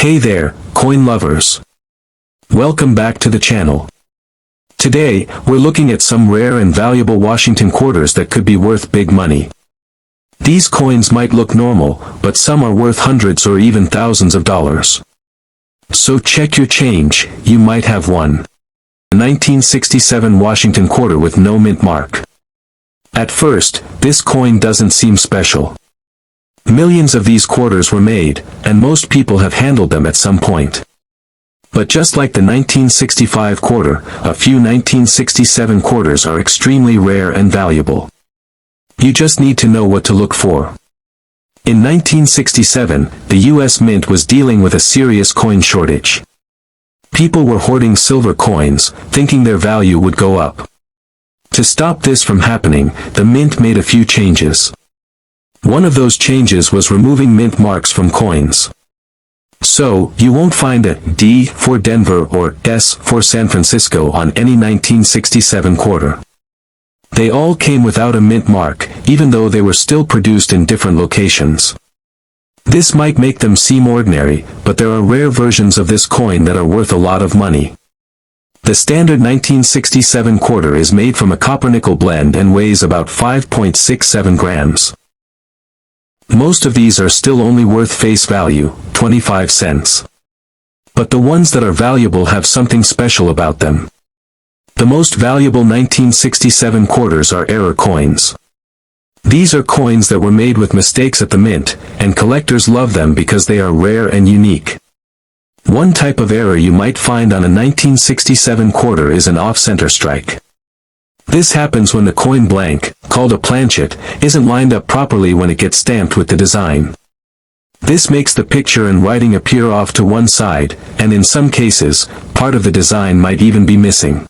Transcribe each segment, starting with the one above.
Hey there, coin lovers. Welcome back to the channel. Today, we're looking at some rare and valuable Washington quarters that could be worth big money. These coins might look normal, but some are worth hundreds or even thousands of dollars. So check your change, you might have one. A 1967 Washington quarter with no mint mark. At first, this coin doesn't seem special. Millions of these quarters were made, and most people have handled them at some point. But just like the 1965 quarter, a few 1967 quarters are extremely rare and valuable. You just need to know what to look for. In 1967, the U.S. Mint was dealing with a serious coin shortage. People were hoarding silver coins, thinking their value would go up. To stop this from happening, the Mint made a few changes. One of those changes was removing mint marks from coins. So, you won't find a D for Denver or S for San Francisco on any 1967 quarter. They all came without a mint mark, even though they were still produced in different locations. This might make them seem ordinary, but there are rare versions of this coin that are worth a lot of money. The standard 1967 quarter is made from a copper-nickel blend and weighs about 5.67 grams. Most of these are still only worth face value, 25 cents. But the ones that are valuable have something special about them. The most valuable 1967 quarters are error coins. These are coins that were made with mistakes at the mint, and collectors love them because they are rare and unique. One type of error you might find on a 1967 quarter is an off-center strike. This happens when the coin blank, called a planchet, isn't lined up properly when it gets stamped with the design. This makes the picture and writing appear off to one side, and in some cases, part of the design might even be missing.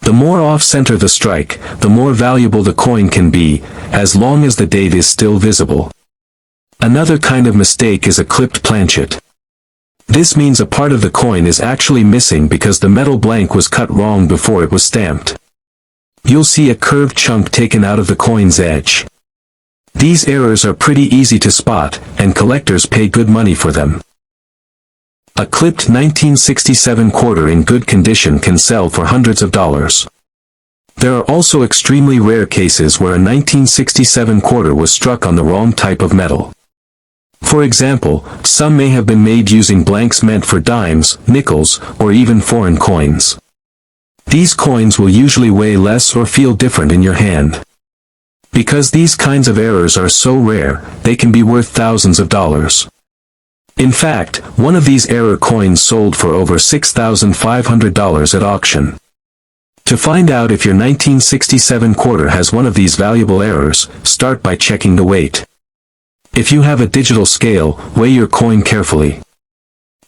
The more off-center the strike, the more valuable the coin can be, as long as the date is still visible. Another kind of mistake is a clipped planchet. This means a part of the coin is actually missing because the metal blank was cut wrong before it was stamped. You'll see a curved chunk taken out of the coin's edge. These errors are pretty easy to spot, and collectors pay good money for them. A clipped 1967 quarter in good condition can sell for hundreds of dollars. There are also extremely rare cases where a 1967 quarter was struck on the wrong type of metal. For example, some may have been made using blanks meant for dimes, nickels, or even foreign coins. These coins will usually weigh less or feel different in your hand. Because these kinds of errors are so rare, they can be worth thousands of dollars. In fact, one of these error coins sold for over $6,500 at auction. To find out if your 1967 quarter has one of these valuable errors, start by checking the weight. If you have a digital scale, weigh your coin carefully.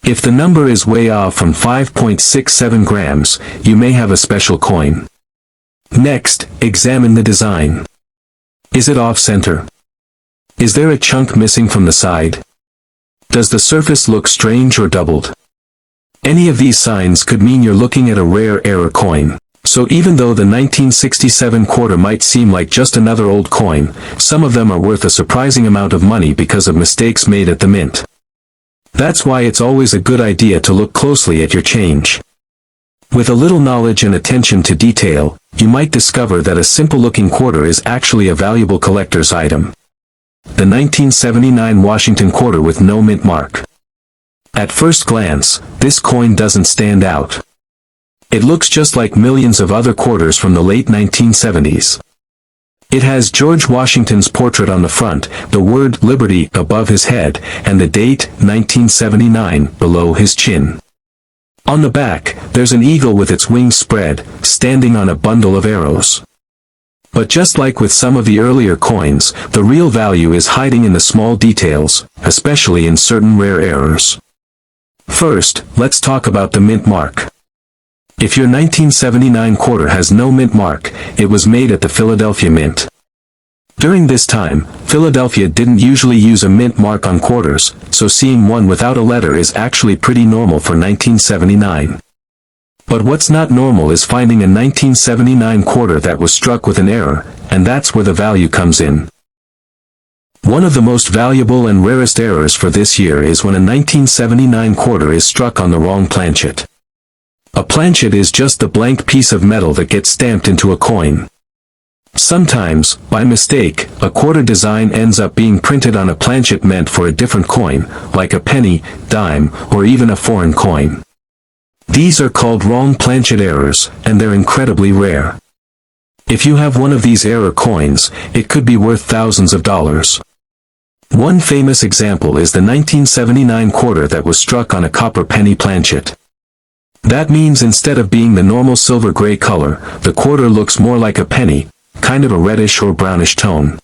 If the number is way off from 5.67 grams, you may have a special coin. Next, examine the design. Is it off-center? Is there a chunk missing from the side? Does the surface look strange or doubled? Any of these signs could mean you're looking at a rare error coin. So even though the 1967 quarter might seem like just another old coin, some of them are worth a surprising amount of money because of mistakes made at the mint. That's why it's always a good idea to look closely at your change. With a little knowledge and attention to detail, you might discover that a simple-looking quarter is actually a valuable collector's item. The 1979 Washington quarter with no mint mark. At first glance, this coin doesn't stand out. It looks just like millions of other quarters from the late 1970s. It has George Washington's portrait on the front, the word Liberty above his head, and the date, 1979, below his chin. On the back, there's an eagle with its wings spread, standing on a bundle of arrows. But just like with some of the earlier coins, the real value is hiding in the small details, especially in certain rare errors. First, let's talk about the mint mark. If your 1979 quarter has no mint mark, it was made at the Philadelphia Mint. During this time, Philadelphia didn't usually use a mint mark on quarters, so seeing one without a letter is actually pretty normal for 1979. But what's not normal is finding a 1979 quarter that was struck with an error, and that's where the value comes in. One of the most valuable and rarest errors for this year is when a 1979 quarter is struck on the wrong planchet. A planchet is just the blank piece of metal that gets stamped into a coin. Sometimes, by mistake, a quarter design ends up being printed on a planchet meant for a different coin, like a penny, dime, or even a foreign coin. These are called wrong planchet errors, and they're incredibly rare. If you have one of these error coins, it could be worth thousands of dollars. One famous example is the 1979 quarter that was struck on a copper penny planchet. That means instead of being the normal silver-gray color, the quarter looks more like a penny, kind of a reddish or brownish tone.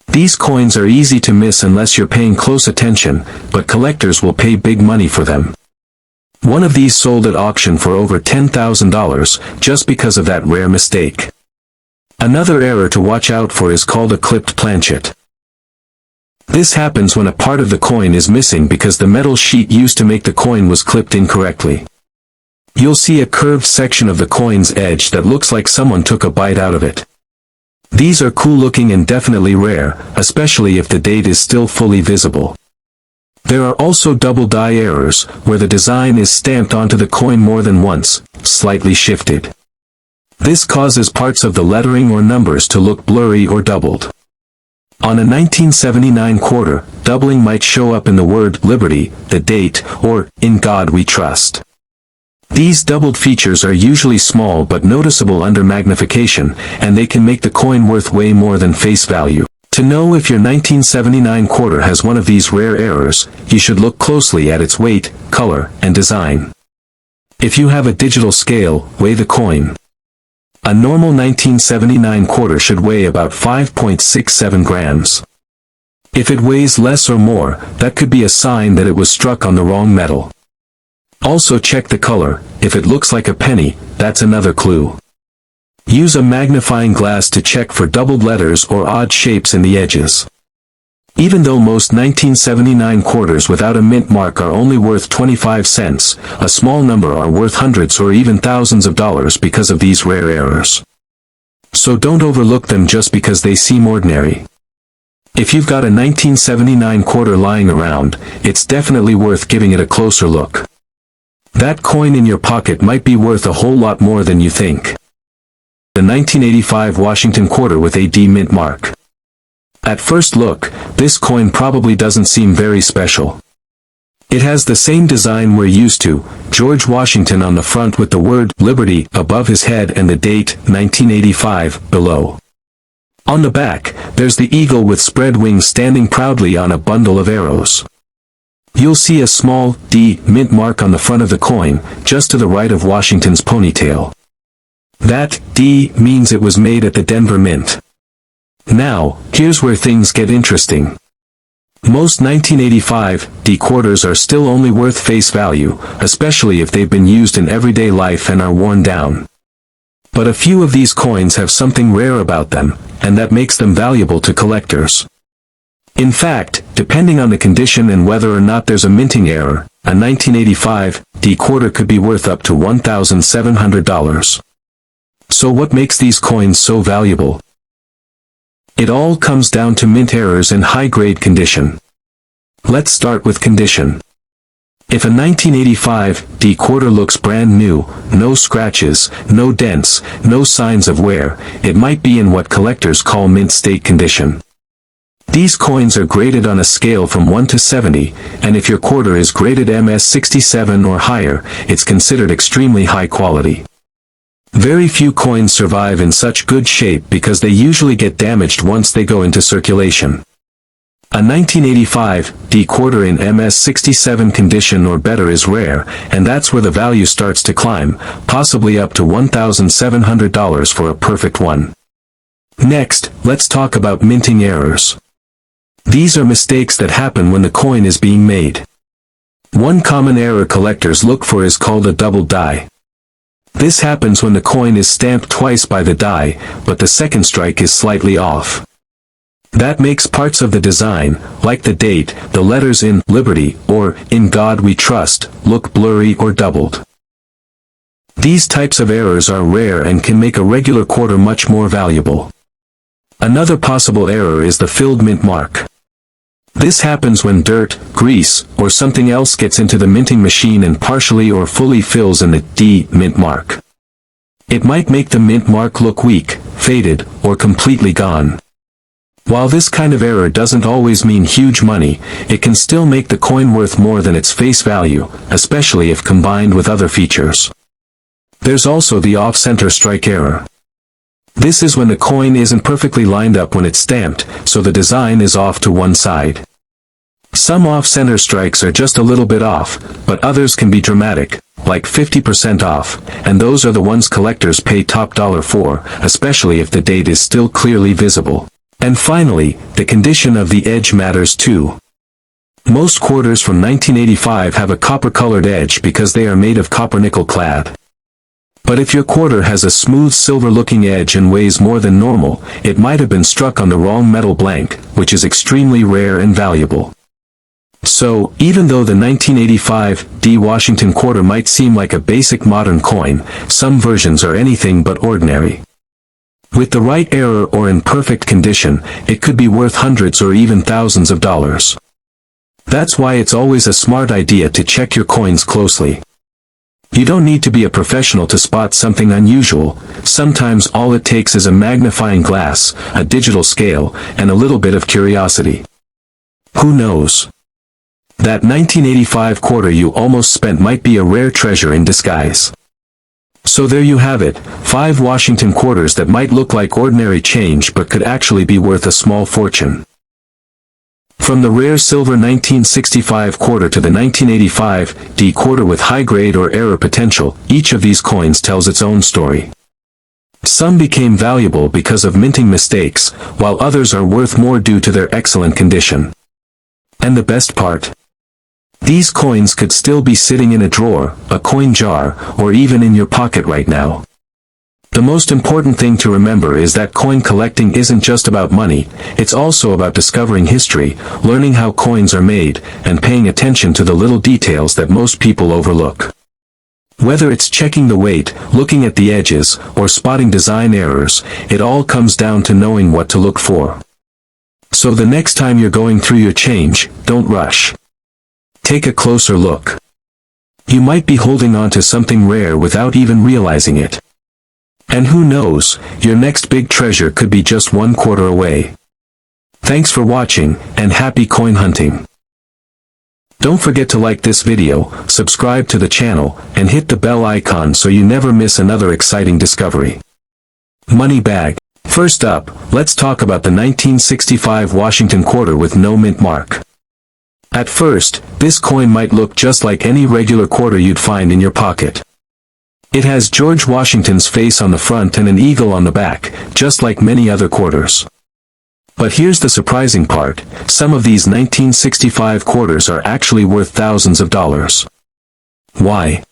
These coins are easy to miss unless you're paying close attention, but collectors will pay big money for them. One of these sold at auction for over $10,000, just because of that rare mistake. Another error to watch out for is called a clipped planchet. This happens when a part of the coin is missing because the metal sheet used to make the coin was clipped incorrectly. You'll see a curved section of the coin's edge that looks like someone took a bite out of it. These are cool looking and definitely rare, especially if the date is still fully visible. There are also double die errors, where the design is stamped onto the coin more than once, slightly shifted. This causes parts of the lettering or numbers to look blurry or doubled. On a 1979 quarter, doubling might show up in the word Liberty, the date, or In God We Trust. These doubled features are usually small but noticeable under magnification, and they can make the coin worth way more than face value. To know if your 1979 quarter has one of these rare errors, you should look closely at its weight, color, and design. If you have a digital scale, weigh the coin. A normal 1979 quarter should weigh about 5.67 grams. If it weighs less or more, that could be a sign that it was struck on the wrong metal. Also check the color. If it looks like a penny, that's another clue. Use a magnifying glass to check for doubled letters or odd shapes in the edges. Even though most 1979 quarters without a mint mark are only worth 25 cents, a small number are worth hundreds or even thousands of dollars because of these rare errors. So don't overlook them just because they seem ordinary. If you've got a 1979 quarter lying around, it's definitely worth giving it a closer look. That coin in your pocket might be worth a whole lot more than you think. The 1985 Washington quarter with a D mint mark. At first look, this coin probably doesn't seem very special. It has the same design we're used to, George Washington on the front with the word Liberty above his head and the date 1985 below. On the back, there's the eagle with spread wings standing proudly on a bundle of arrows. You'll see a small D mint mark on the front of the coin, just to the right of Washington's ponytail. That D means it was made at the Denver Mint. Now, here's where things get interesting. Most 1985 D quarters are still only worth face value, especially if they've been used in everyday life and are worn down. But a few of these coins have something rare about them, and that makes them valuable to collectors. In fact, depending on the condition and whether or not there's a minting error, a 1985 D quarter could be worth up to $1,700. So what makes these coins so valuable? It all comes down to mint errors in high-grade condition. Let's start with condition. If a 1985 D quarter looks brand new, no scratches, no dents, no signs of wear, it might be in what collectors call mint state condition. These coins are graded on a scale from 1 to 70, and if your quarter is graded MS 67 or higher, it's considered extremely high quality. Very few coins survive in such good shape because they usually get damaged once they go into circulation. A 1985 D quarter in MS 67 condition or better is rare, and that's where the value starts to climb, possibly up to $1,700 for a perfect one. Next, let's talk about minting errors. These are mistakes that happen when the coin is being made. One common error collectors look for is called a double die. This happens when the coin is stamped twice by the die, but the second strike is slightly off. That makes parts of the design, like the date, the letters in Liberty or In God We Trust, look blurry or doubled. These types of errors are rare and can make a regular quarter much more valuable. Another possible error is the filled mint mark. This happens when dirt, grease, or something else gets into the minting machine and partially or fully fills in the D mint mark. It might make the mint mark look weak, faded, or completely gone. While this kind of error doesn't always mean huge money, it can still make the coin worth more than its face value, especially if combined with other features. There's also the off-center strike error. This is when the coin isn't perfectly lined up when it's stamped, so the design is off to one side. Some off-center strikes are just a little bit off, but others can be dramatic, like 50% off, and those are the ones collectors pay top dollar for, especially if the date is still clearly visible. And finally, the condition of the edge matters too. Most quarters from 1985 have a copper-colored edge because they are made of copper-nickel clad. But if your quarter has a smooth silver-looking edge and weighs more than normal, it might have been struck on the wrong metal blank, which is extremely rare and valuable. So, even though the 1985 D Washington quarter might seem like a basic modern coin, some versions are anything but ordinary. With the right error or in perfect condition, it could be worth hundreds or even thousands of dollars. That's why it's always a smart idea to check your coins closely. You don't need to be a professional to spot something unusual. Sometimes all it takes is a magnifying glass, a digital scale, and a little bit of curiosity. Who knows? That 1985 quarter you almost spent might be a rare treasure in disguise. So there you have it, 5 Washington quarters that might look like ordinary change but could actually be worth a small fortune. From the rare silver 1965 quarter to the 1985 D quarter with high grade or error potential, each of these coins tells its own story. Some became valuable because of minting mistakes, while others are worth more due to their excellent condition. And the best part? These coins could still be sitting in a drawer, a coin jar, or even in your pocket right now. The most important thing to remember is that coin collecting isn't just about money, it's also about discovering history, learning how coins are made, and paying attention to the little details that most people overlook. Whether it's checking the weight, looking at the edges, or spotting design errors, it all comes down to knowing what to look for. So the next time you're going through your change, don't rush. Take a closer look. You might be holding on to something rare without even realizing it. And who knows, your next big treasure could be just one quarter away. Thanks for watching, and happy coin hunting. Don't forget to like this video, subscribe to the channel, and hit the bell icon so you never miss another exciting discovery. Money bag. First up, let's talk about the 1965 Washington quarter with no mint mark. At first, this coin might look just like any regular quarter you'd find in your pocket. It has George Washington's face on the front and an eagle on the back, just like many other quarters. But here's the surprising part, some of these 1965 quarters are actually worth thousands of dollars. Why?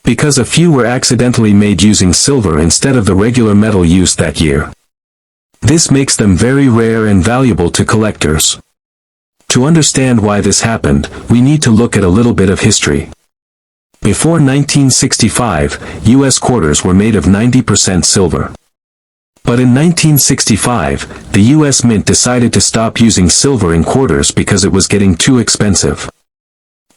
Because a few were accidentally made using silver instead of the regular metal used that year. This makes them very rare and valuable to collectors. To understand why this happened, we need to look at a little bit of history. Before 1965, U.S. quarters were made of 90% silver. But in 1965, the U.S. Mint decided to stop using silver in quarters because it was getting too expensive.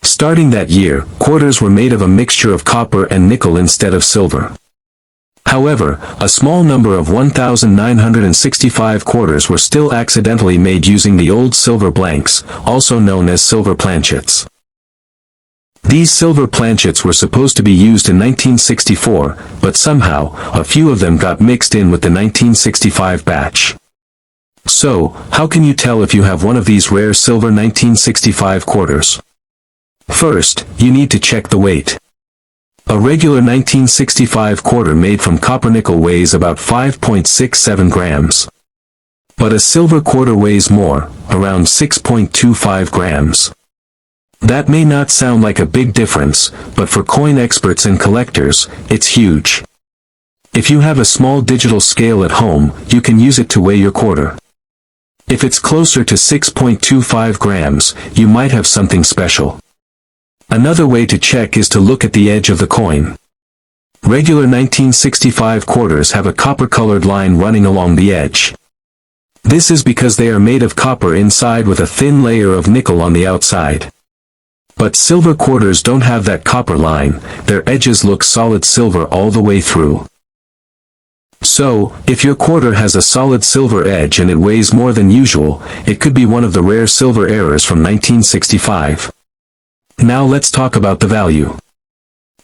Starting that year, quarters were made of a mixture of copper and nickel instead of silver. However, a small number of 1,965 quarters were still accidentally made using the old silver blanks, also known as silver planchets. These silver planchets were supposed to be used in 1964, but somehow, a few of them got mixed in with the 1965 batch. So, how can you tell if you have one of these rare silver 1965 quarters? First, you need to check the weight. A regular 1965 quarter made from copper nickel weighs about 5.67 grams. But a silver quarter weighs more, around 6.25 grams. That may not sound like a big difference, but for coin experts and collectors, it's huge. If you have a small digital scale at home, you can use it to weigh your quarter. If it's closer to 6.25 grams, you might have something special. Another way to check is to look at the edge of the coin. Regular 1965 quarters have a copper-colored line running along the edge. This is because they are made of copper inside with a thin layer of nickel on the outside. But silver quarters don't have that copper line, their edges look solid silver all the way through. So, if your quarter has a solid silver edge and it weighs more than usual, it could be one of the rare silver errors from 1965. Now let's talk about the value.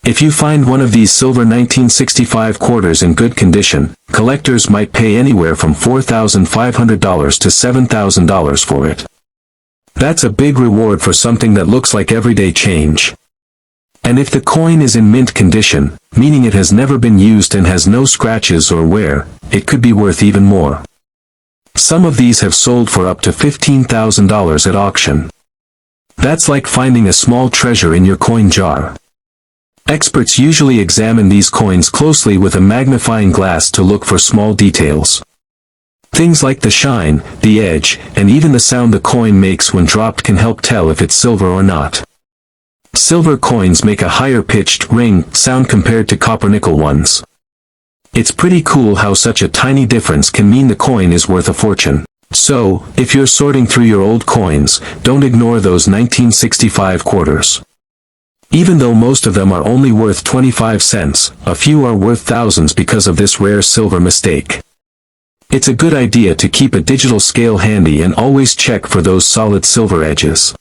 If you find one of these silver 1965 quarters in good condition, collectors might pay anywhere from $4,500 to $7,000 for it. That's a big reward for something that looks like everyday change. And if the coin is in mint condition, meaning it has never been used and has no scratches or wear, it could be worth even more. Some of these have sold for up to $15,000 at auction. That's like finding a small treasure in your coin jar. Experts usually examine these coins closely with a magnifying glass to look for small details. Things like the shine, the edge, and even the sound the coin makes when dropped can help tell if it's silver or not. Silver coins make a higher-pitched ring sound compared to copper-nickel ones. It's pretty cool how such a tiny difference can mean the coin is worth a fortune. So, if you're sorting through your old coins, don't ignore those 1965 quarters. Even though most of them are only worth 25 cents, a few are worth thousands because of this rare silver mistake. It's a good idea to keep a digital scale handy and always check for those solid silver edges.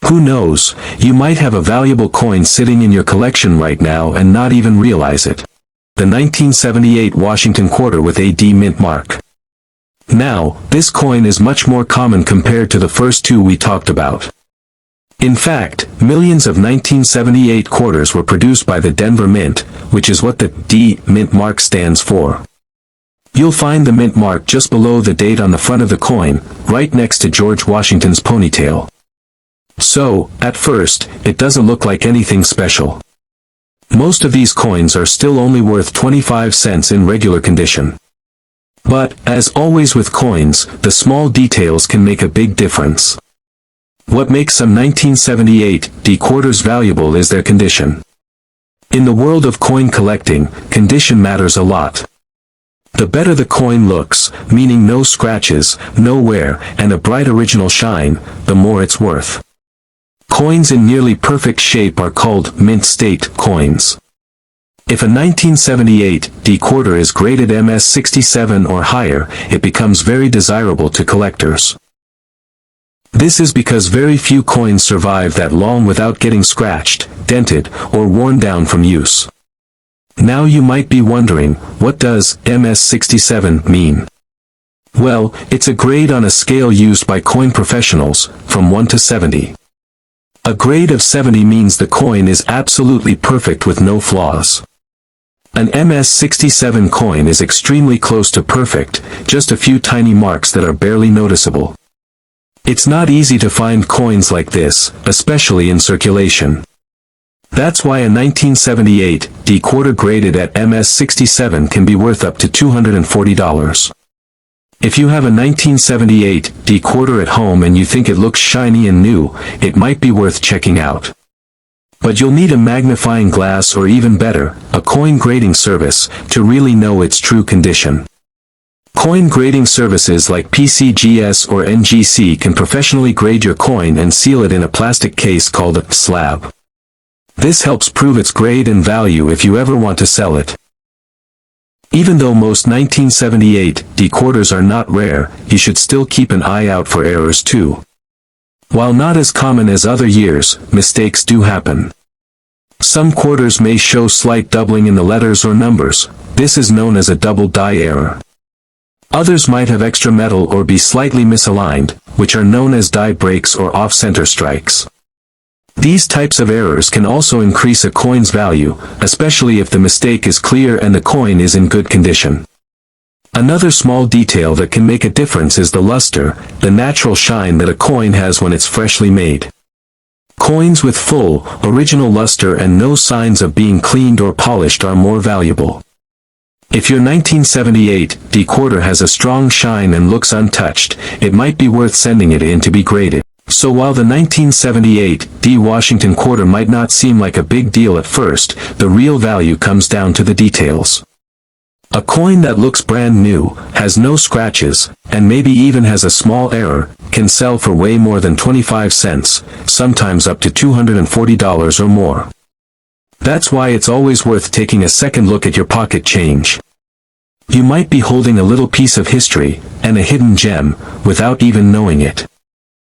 Who knows, you might have a valuable coin sitting in your collection right now and not even realize it. The 1978 Washington quarter with a D mint mark. Now, this coin is much more common compared to the first two we talked about. In fact, millions of 1978 quarters were produced by the Denver Mint, which is what the D mint mark stands for. You'll find the mint mark just below the date on the front of the coin, right next to George Washington's ponytail. So, at first, it doesn't look like anything special. Most of these coins are still only worth 25 cents in regular condition. But, as always with coins, the small details can make a big difference. What makes some 1978 D quarters valuable is their condition. In the world of coin collecting, condition matters a lot. The better the coin looks, meaning no scratches, no wear, and a bright original shine, the more it's worth. Coins in nearly perfect shape are called mint state coins. If a 1978 D quarter is graded MS67 or higher, it becomes very desirable to collectors. This is because very few coins survive that long without getting scratched, dented, or worn down from use. Now you might be wondering, what does MS67 mean? Well, it's a grade on a scale used by coin professionals, from 1 to 70. A grade of 70 means the coin is absolutely perfect with no flaws. An MS67 coin is extremely close to perfect, just a few tiny marks that are barely noticeable. It's not easy to find coins like this, especially in circulation. That's why a 1978 D quarter graded at MS67 can be worth up to $240. If you have a 1978 D quarter at home and you think it looks shiny and new, it might be worth checking out. But you'll need a magnifying glass or even better, a coin grading service, to really know its true condition. Coin grading services like PCGS or NGC can professionally grade your coin and seal it in a plastic case called a slab. This helps prove its grade and value if you ever want to sell it. Even though most 1978 D quarters are not rare, you should still keep an eye out for errors too. While not as common as other years, mistakes do happen. Some quarters may show slight doubling in the letters or numbers. This is known as a double die error. Others might have extra metal or be slightly misaligned, which are known as die breaks or off-center strikes. These types of errors can also increase a coin's value, especially if the mistake is clear and the coin is in good condition. Another small detail that can make a difference is the luster, the natural shine that a coin has when it's freshly made. Coins with full, original luster and no signs of being cleaned or polished are more valuable. If your 1978 D quarter has a strong shine and looks untouched, it might be worth sending it in to be graded. So while the 1978 D Washington quarter might not seem like a big deal at first, the real value comes down to the details. A coin that looks brand new, has no scratches, and maybe even has a small error, can sell for way more than 25 cents, sometimes up to $240 or more. That's why it's always worth taking a second look at your pocket change. You might be holding a little piece of history, and a hidden gem, without even knowing it.